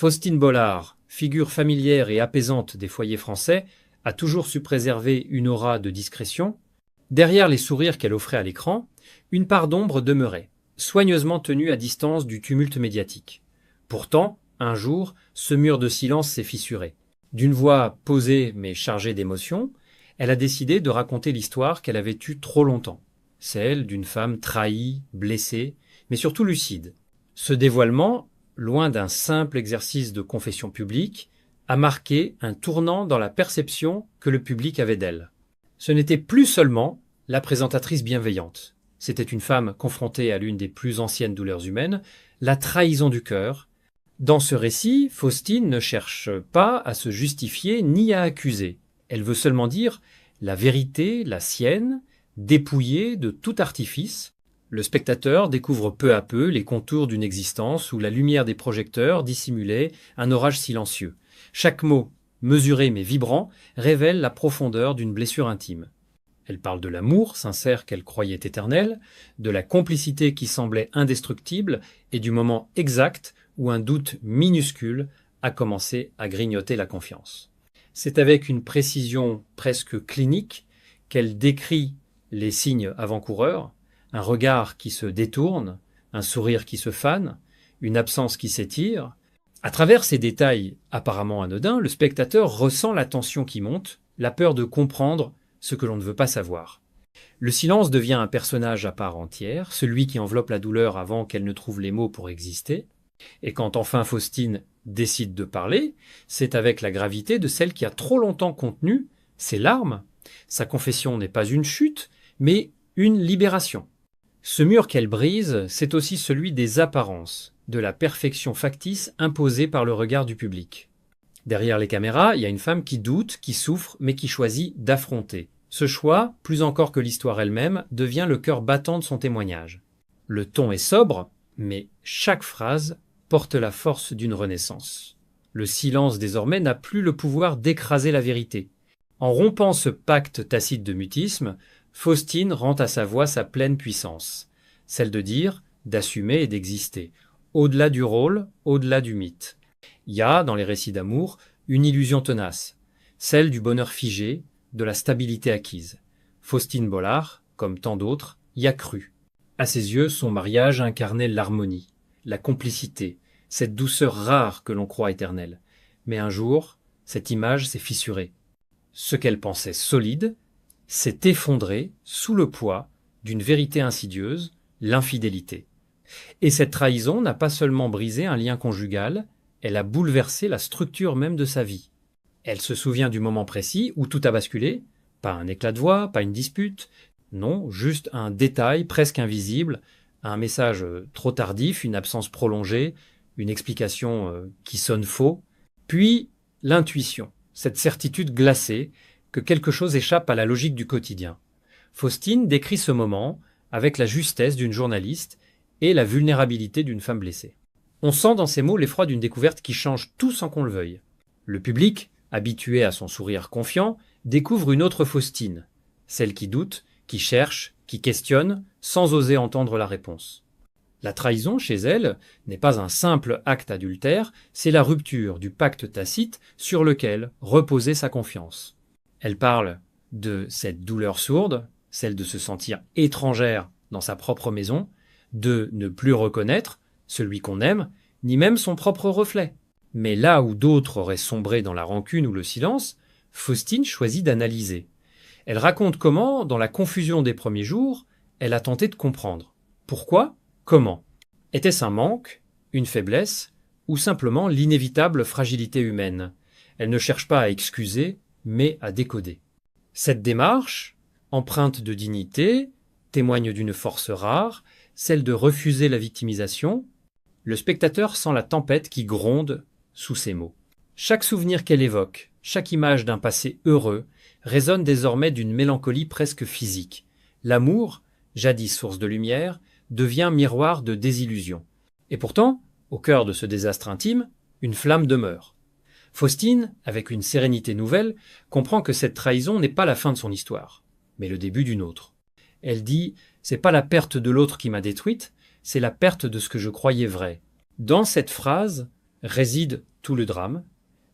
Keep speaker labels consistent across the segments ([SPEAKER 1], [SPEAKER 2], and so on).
[SPEAKER 1] Faustine Bollard, figure familière et apaisante des foyers français, a toujours su préserver une aura de discrétion. Derrière les sourires qu'elle offrait à l'écran, une part d'ombre demeurait, soigneusement tenue à distance du tumulte médiatique. Pourtant, un jour, ce mur de silence s'est fissuré. D'une voix posée mais chargée d'émotion, elle a décidé de raconter l'histoire qu'elle avait eue trop longtemps, celle d'une femme trahie, blessée, mais surtout lucide. Ce dévoilement, loin d'un simple exercice de confession publique, a marqué un tournant dans la perception que le public avait d'elle. Ce n'était plus seulement la présentatrice bienveillante. C'était une femme confrontée à l'une des plus anciennes douleurs humaines, la trahison du cœur. Dans ce récit, Faustine ne cherche pas à se justifier ni à accuser. Elle veut seulement dire la vérité, la sienne, dépouillée de tout artifice. Le spectateur découvre peu à peu les contours d'une existence où la lumière des projecteurs dissimulait un orage silencieux. Chaque mot, mesuré mais vibrant, révèle la profondeur d'une blessure intime. Elle parle de l'amour sincère qu'elle croyait éternel, de la complicité qui semblait indestructible et du moment exact où un doute minuscule a commencé à grignoter la confiance. C'est avec une précision presque clinique qu'elle décrit les signes avant-coureurs, un regard qui se détourne, un sourire qui se fane, une absence qui s'étire. À travers ces détails apparemment anodins, le spectateur ressent la tension qui monte, la peur de comprendre ce que l'on ne veut pas savoir. Le silence devient un personnage à part entière, celui qui enveloppe la douleur avant qu'elle ne trouve les mots pour exister. Et quand enfin Faustine décide de parler, c'est avec la gravité de celle qui a trop longtemps contenu ses larmes. Sa confession n'est pas une chute, mais une libération. Ce mur qu'elle brise, c'est aussi celui des apparences, de la perfection factice imposée par le regard du public. Derrière les caméras, il y a une femme qui doute, qui souffre, mais qui choisit d'affronter. Ce choix, plus encore que l'histoire elle-même, devient le cœur battant de son témoignage. Le ton est sobre, mais chaque phrase porte la force d'une renaissance. Le silence désormais n'a plus le pouvoir d'écraser la vérité. En rompant ce pacte tacite de mutisme, Faustine rend à sa voix sa pleine puissance, celle de dire, d'assumer et d'exister, au-delà du rôle, au-delà du mythe. Il y a, dans les récits d'amour, une illusion tenace, celle du bonheur figé, de la stabilité acquise. Faustine Bollard, comme tant d'autres, y a cru. À ses yeux, son mariage incarnait l'harmonie, la complicité, cette douceur rare que l'on croit éternelle. Mais un jour, cette image s'est fissurée. Ce qu'elle pensait solide s'est effondré sous le poids d'une vérité insidieuse, l'infidélité. Et cette trahison n'a pas seulement brisé un lien conjugal, elle a bouleversé la structure même de sa vie. Elle se souvient du moment précis où tout a basculé, pas un éclat de voix, pas une dispute, non, juste un détail presque invisible, un message trop tardif, une absence prolongée, une explication qui sonne faux, puis l'intuition, cette certitude glacée que quelque chose échappe à la logique du quotidien. Faustine décrit ce moment avec la justesse d'une journaliste et la vulnérabilité d'une femme blessée. On sent dans ces mots l'effroi d'une découverte qui change tout sans qu'on le veuille. Le public, habitué à son sourire confiant, découvre une autre Faustine, celle qui doute, qui cherche, qui questionne, sans oser entendre la réponse. La trahison, chez elle, n'est pas un simple acte adultère, c'est la rupture du pacte tacite sur lequel reposait sa confiance. Elle parle de cette douleur sourde, celle de se sentir étrangère dans sa propre maison, de ne plus reconnaître celui qu'on aime, ni même son propre reflet. Mais là où d'autres auraient sombré dans la rancune ou le silence, Faustine choisit d'analyser. Elle raconte comment, dans la confusion des premiers jours, elle a tenté de comprendre. Pourquoi ? Comment ? Était-ce un manque, une faiblesse, ou simplement l'inévitable fragilité humaine ? Elle ne cherche pas à excuser, mais à décoder. Cette démarche, empreinte de dignité, témoigne d'une force rare, celle de refuser la victimisation. Le spectateur sent la tempête qui gronde sous ses mots. Chaque souvenir qu'elle évoque, chaque image d'un passé heureux, résonne désormais d'une mélancolie presque physique. L'amour, jadis source de lumière, devient miroir de désillusion. Et pourtant, au cœur de ce désastre intime, une flamme demeure. Faustine, avec une sérénité nouvelle, comprend que cette trahison n'est pas la fin de son histoire, mais le début d'une autre. Elle dit « C'est pas la perte de l'autre qui m'a détruite, c'est la perte de ce que je croyais vrai ». Dans cette phrase, réside tout le drame,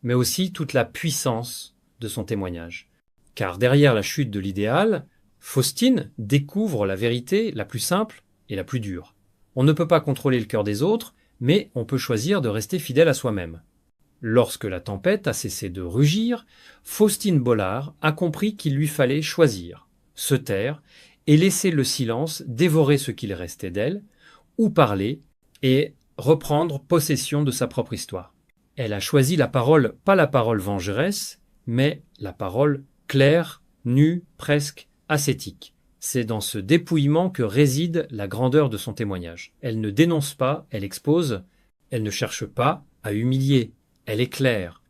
[SPEAKER 1] mais aussi toute la puissance de son témoignage. Car derrière la chute de l'idéal, Faustine découvre la vérité la plus simple et la plus dure. On ne peut pas contrôler le cœur des autres, mais on peut choisir de rester fidèle à soi-même. Lorsque la tempête a cessé de rugir, Faustine Bollard a compris qu'il lui fallait choisir, se taire et laisser le silence dévorer ce qu'il restait d'elle, ou parler et reprendre possession de sa propre histoire. Elle a choisi la parole, pas la parole vengeresse, mais la parole claire, nue, presque ascétique. C'est dans ce dépouillement que réside la grandeur de son témoignage. Elle ne dénonce pas, elle expose, elle ne cherche pas à humilier, elle est claire.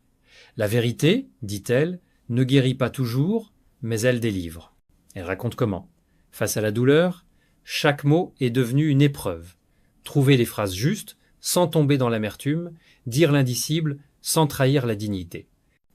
[SPEAKER 1] La vérité, dit-elle, ne guérit pas toujours, mais elle délivre. Elle raconte comment. Face à la douleur, chaque mot est devenu une épreuve. Trouver les phrases justes, sans tomber dans l'amertume, dire l'indicible, sans trahir la dignité.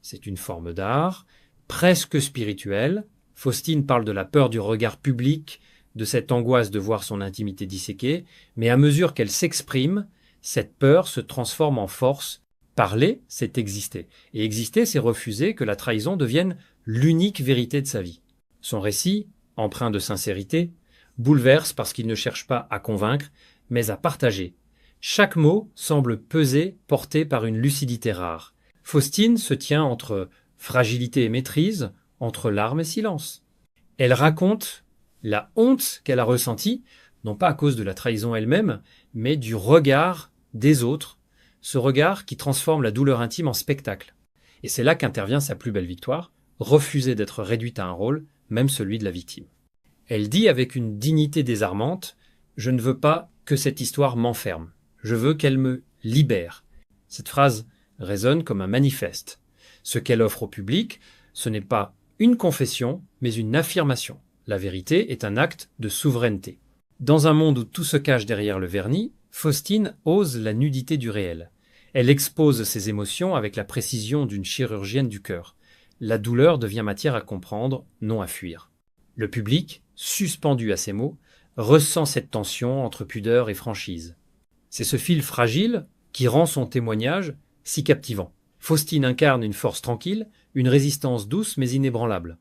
[SPEAKER 1] C'est une forme d'art, presque spirituelle. Faustine parle de la peur du regard public, de cette angoisse de voir son intimité disséquée, mais à mesure qu'elle s'exprime, cette peur se transforme en force. Parler, c'est exister. Et exister, c'est refuser que la trahison devienne l'unique vérité de sa vie. Son récit, empreint de sincérité, bouleverse parce qu'il ne cherche pas à convaincre, mais à partager. Chaque mot semble peser, porté par une lucidité rare. Faustine se tient entre fragilité et maîtrise, entre larmes et silence. Elle raconte la honte qu'elle a ressentie, non pas à cause de la trahison elle-même, mais du regard des autres, ce regard qui transforme la douleur intime en spectacle. Et c'est là qu'intervient sa plus belle victoire, refuser d'être réduite à un rôle, même celui de la victime. Elle dit avec une dignité désarmante « Je ne veux pas que cette histoire m'enferme. Je veux qu'elle me libère. » Cette phrase résonne comme un manifeste. Ce qu'elle offre au public, ce n'est pas une confession, mais une affirmation. La vérité est un acte de souveraineté. Dans un monde où tout se cache derrière le vernis, Faustine ose la nudité du réel. Elle expose ses émotions avec la précision d'une chirurgienne du cœur. La douleur devient matière à comprendre, non à fuir. Le public, suspendu à ces mots, ressent cette tension entre pudeur et franchise. C'est ce fil fragile qui rend son témoignage si captivant. Faustine incarne une force tranquille, une résistance douce mais inébranlable.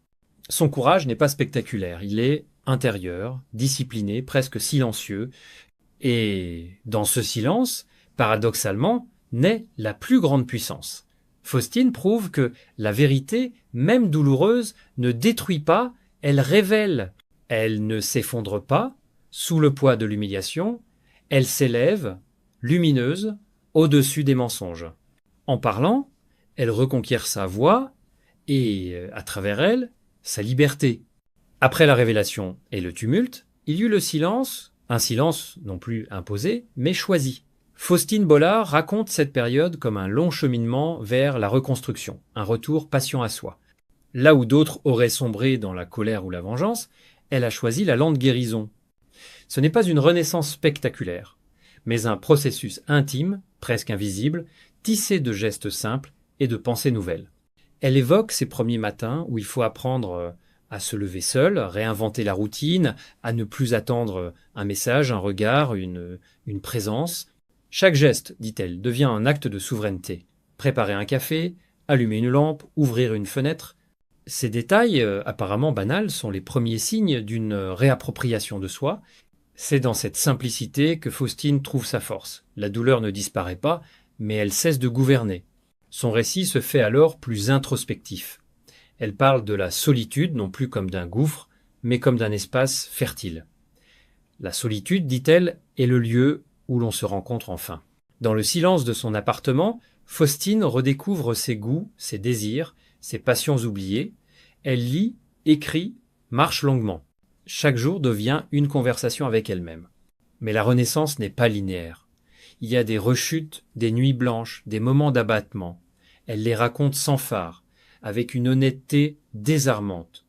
[SPEAKER 1] Son courage n'est pas spectaculaire, il est intérieur, discipliné, presque silencieux. Et dans ce silence, paradoxalement, naît la plus grande puissance. Faustine prouve que la vérité, même douloureuse, ne détruit pas, elle révèle. Elle ne s'effondre pas sous le poids de l'humiliation, elle s'élève, lumineuse, au-dessus des mensonges. En parlant, elle reconquiert sa voix et, à travers elle, sa liberté. Après la révélation et le tumulte, il y eut le silence, un silence non plus imposé, mais choisi. Faustine Bollard raconte cette période comme un long cheminement vers la reconstruction, un retour patient à soi. Là où d'autres auraient sombré dans la colère ou la vengeance, elle a choisi la lente guérison. Ce n'est pas une renaissance spectaculaire, mais un processus intime, presque invisible, tissé de gestes simples et de pensées nouvelles. Elle évoque ces premiers matins où il faut apprendre à se lever seul, réinventer la routine, à ne plus attendre un message, un regard, une présence. Chaque geste, dit-elle, devient un acte de souveraineté. Préparer un café, allumer une lampe, ouvrir une fenêtre. Ces détails, apparemment banals, sont les premiers signes d'une réappropriation de soi. C'est dans cette simplicité que Faustine trouve sa force. La douleur ne disparaît pas, mais elle cesse de gouverner. Son récit se fait alors plus introspectif. Elle parle de la solitude, non plus comme d'un gouffre, mais comme d'un espace fertile. La solitude, dit-elle, est le lieu où l'on se rencontre enfin. Dans le silence de son appartement, Faustine redécouvre ses goûts, ses désirs, ses passions oubliées. Elle lit, écrit, marche longuement. Chaque jour devient une conversation avec elle-même. Mais la renaissance n'est pas linéaire. Il y a des rechutes, des nuits blanches, des moments d'abattement. Elle les raconte sans phare, avec une honnêteté désarmante.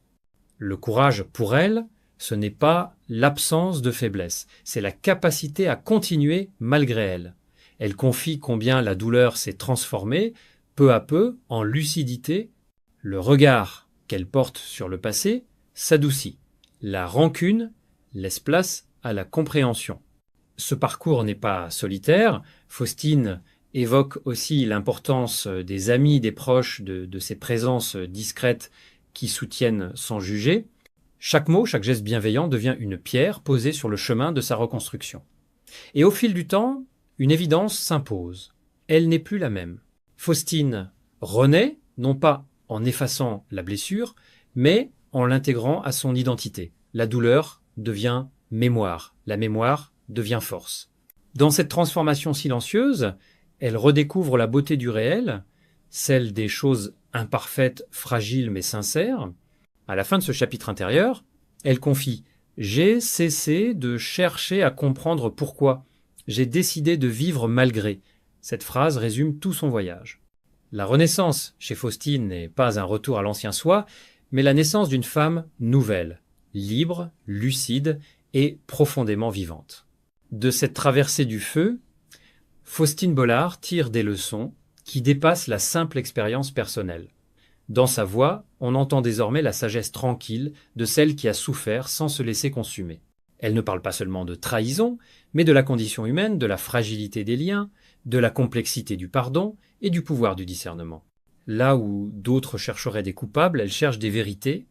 [SPEAKER 1] Le courage, pour elle, ce n'est pas l'absence de faiblesse, c'est la capacité à continuer malgré elle. Elle confie combien la douleur s'est transformée, peu à peu, en lucidité. Le regard qu'elle porte sur le passé s'adoucit. La rancune laisse place à la compréhension. Ce parcours n'est pas solitaire. Faustine évoque aussi l'importance des amis, des proches, de ces présences discrètes qui soutiennent sans juger. Chaque mot, chaque geste bienveillant devient une pierre posée sur le chemin de sa reconstruction. Et au fil du temps, une évidence s'impose. Elle n'est plus la même. Faustine renaît, non pas en effaçant la blessure, mais en l'intégrant à son identité. La douleur devient mémoire, la mémoire devient force. Dans cette transformation silencieuse, elle redécouvre la beauté du réel, celle des choses imparfaites, fragiles mais sincères. À la fin de ce chapitre intérieur, elle confie « J'ai cessé de chercher à comprendre pourquoi. J'ai décidé de vivre malgré. » Cette phrase résume tout son voyage. La renaissance chez Faustine n'est pas un retour à l'ancien soi, mais la naissance d'une femme nouvelle, libre, lucide et profondément vivante. De cette traversée du feu, Faustine Bollard tire des leçons qui dépassent la simple expérience personnelle. Dans sa voix, on entend désormais la sagesse tranquille de celle qui a souffert sans se laisser consumer. Elle ne parle pas seulement de trahison, mais de la condition humaine, de la fragilité des liens, de la complexité du pardon et du pouvoir du discernement. Là où d'autres chercheraient des coupables, elle cherche des vérités.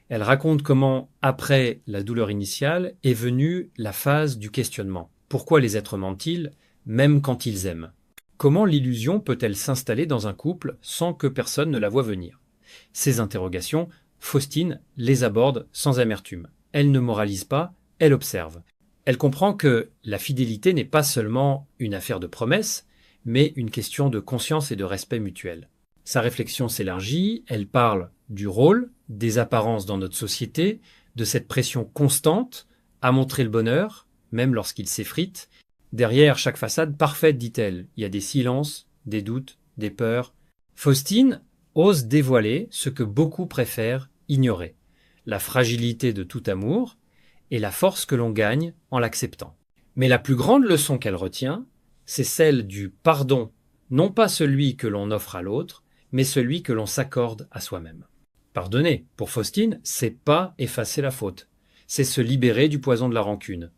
[SPEAKER 1] Elle raconte comment, après la douleur initiale, est venue la phase du questionnement. Pourquoi les êtres mentent-ils, même quand ils aiment? Comment l'illusion peut-elle s'installer dans un couple sans que personne ne la voie venir? Ces interrogations, Faustine les aborde sans amertume. Elle ne moralise pas, elle observe. Elle comprend que la fidélité n'est pas seulement une affaire de promesses, mais une question de conscience et de respect mutuel. Sa réflexion s'élargit, elle parle du rôle, des apparences dans notre société, de cette pression constante à montrer le bonheur, même lorsqu'il s'effrite. Derrière chaque façade parfaite, dit-elle, il y a des silences, des doutes, des peurs. Faustine ose dévoiler ce que beaucoup préfèrent ignorer, la fragilité de tout amour et la force que l'on gagne en l'acceptant. Mais la plus grande leçon qu'elle retient, c'est celle du pardon, non pas celui que l'on offre à l'autre, mais celui que l'on s'accorde à soi-même. Pardonner, pour Faustine, c'est pas effacer la faute, c'est se libérer du poison de la rancune.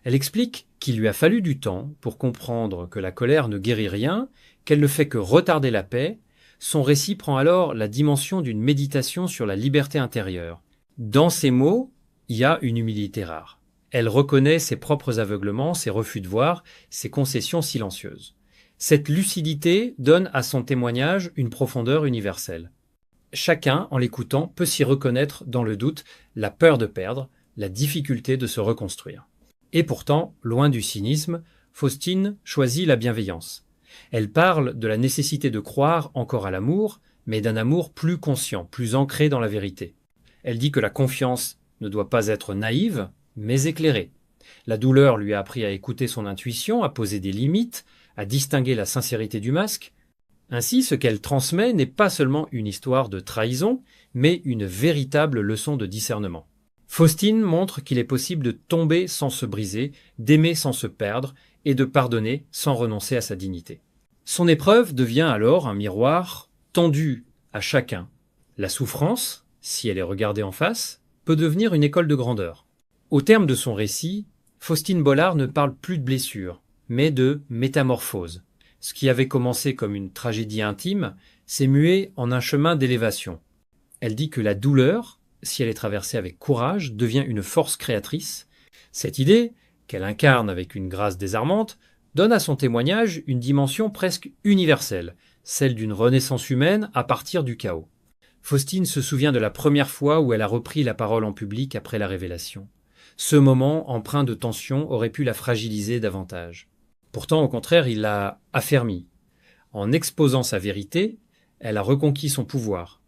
[SPEAKER 1] Elle explique qu'il lui a fallu du temps pour comprendre que la colère ne guérit rien, qu'elle ne fait que retarder la paix. Son récit prend alors la dimension d'une méditation sur la liberté intérieure. Dans ces mots, il y a une humilité rare. Elle reconnaît ses propres aveuglements, ses refus de voir, ses concessions silencieuses. Cette lucidité donne à son témoignage une profondeur universelle. Chacun, en l'écoutant, peut s'y reconnaître dans le doute, la peur de perdre, la difficulté de se reconstruire. Et pourtant, loin du cynisme, Faustine choisit la bienveillance. Elle parle de la nécessité de croire encore à l'amour, mais d'un amour plus conscient, plus ancré dans la vérité. Elle dit que la confiance ne doit pas être naïve, mais éclairée. La douleur lui a appris à écouter son intuition, à poser des limites, à distinguer la sincérité du masque. Ainsi, ce qu'elle transmet n'est pas seulement une histoire de trahison, mais une véritable leçon de discernement. Faustine montre qu'il est possible de tomber sans se briser, d'aimer sans se perdre et de pardonner sans renoncer à sa dignité. Son épreuve devient alors un miroir tendu à chacun. La souffrance, si elle est regardée en face, peut devenir une école de grandeur. Au terme de son récit, Faustine Bollard ne parle plus de blessure, mais de métamorphose. Ce qui avait commencé comme une tragédie intime s'est mué en un chemin d'élévation. Elle dit que la douleur, si elle est traversée avec courage, devient une force créatrice. Cette idée, qu'elle incarne avec une grâce désarmante, donne à son témoignage une dimension presque universelle, celle d'une renaissance humaine à partir du chaos. Faustine se souvient de la première fois où elle a repris la parole en public après la révélation. Ce moment, empreint de tension, aurait pu la fragiliser davantage. Pourtant, au contraire, il l'a affermie. En exposant sa vérité, elle a reconquis son pouvoir.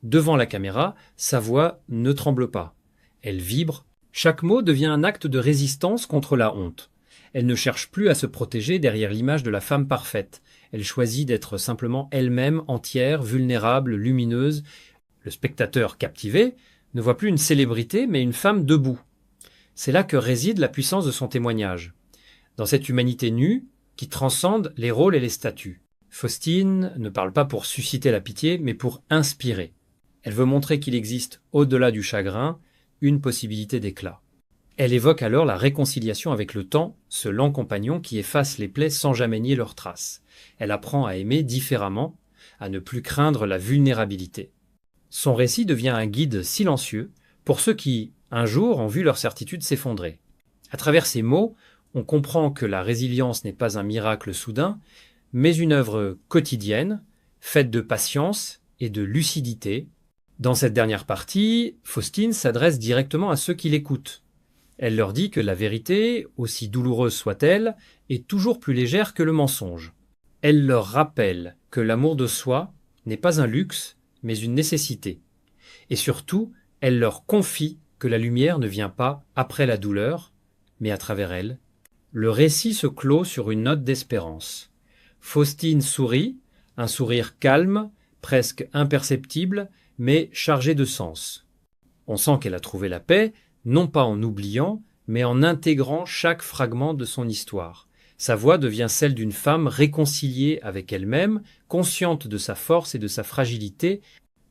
[SPEAKER 1] Devant la caméra, sa voix ne tremble pas. Elle vibre. Chaque mot devient un acte de résistance contre la honte. Elle ne cherche plus à se protéger derrière l'image de la femme parfaite. Elle choisit d'être simplement elle-même, entière, vulnérable, lumineuse. Le spectateur captivé ne voit plus une célébrité, mais une femme debout. C'est là que réside la puissance de son témoignage. Dans cette humanité nue qui transcende les rôles et les statuts. Faustine ne parle pas pour susciter la pitié, mais pour inspirer. Elle veut montrer qu'il existe, au-delà du chagrin, une possibilité d'éclat. Elle évoque alors la réconciliation avec le temps, ce lent compagnon qui efface les plaies sans jamais nier leurs traces. Elle apprend à aimer différemment, à ne plus craindre la vulnérabilité. Son récit devient un guide silencieux pour ceux qui, un jour, ont vu leur certitude s'effondrer. À travers ces mots, on comprend que la résilience n'est pas un miracle soudain, mais une œuvre quotidienne, faite de patience et de lucidité. Dans cette dernière partie, Faustine s'adresse directement à ceux qui l'écoutent. Elle leur dit que la vérité, aussi douloureuse soit-elle, est toujours plus légère que le mensonge. Elle leur rappelle que l'amour de soi n'est pas un luxe, mais une nécessité. Et surtout, elle leur confie que la lumière ne vient pas après la douleur, mais à travers elle. Le récit se clôt sur une note d'espérance. Faustine sourit, un sourire calme, presque imperceptible, mais chargé de sens. On sent qu'elle a trouvé la paix, non pas en oubliant, mais en intégrant chaque fragment de son histoire. Sa voix devient celle d'une femme réconciliée avec elle-même, consciente de sa force et de sa fragilité.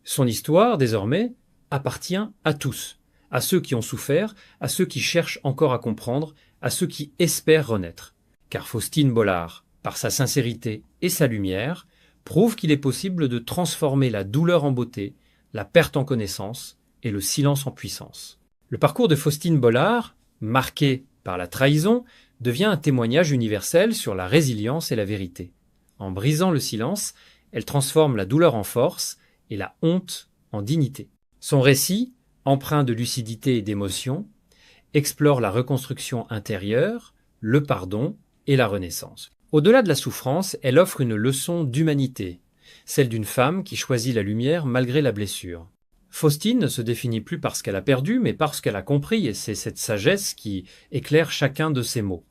[SPEAKER 1] Son histoire, désormais, appartient à tous, à ceux qui ont souffert, à ceux qui cherchent encore à comprendre, à ceux qui espèrent renaître. Car Faustine Bollard, par sa sincérité et sa lumière, prouve qu'il est possible de transformer la douleur en beauté, la perte en connaissance et le silence en puissance. Le parcours de Faustine Bollard, marqué par la trahison, devient un témoignage universel sur la résilience et la vérité. En brisant le silence, elle transforme la douleur en force et la honte en dignité. Son récit, empreint de lucidité et d'émotion, explore la reconstruction intérieure, le pardon et la renaissance. Au-delà de la souffrance, elle offre une leçon d'humanité, celle d'une femme qui choisit la lumière malgré la blessure. Faustine ne se définit plus par ce qu'elle a perdu, mais par ce qu'elle a compris, et c'est cette sagesse qui éclaire chacun de ses mots.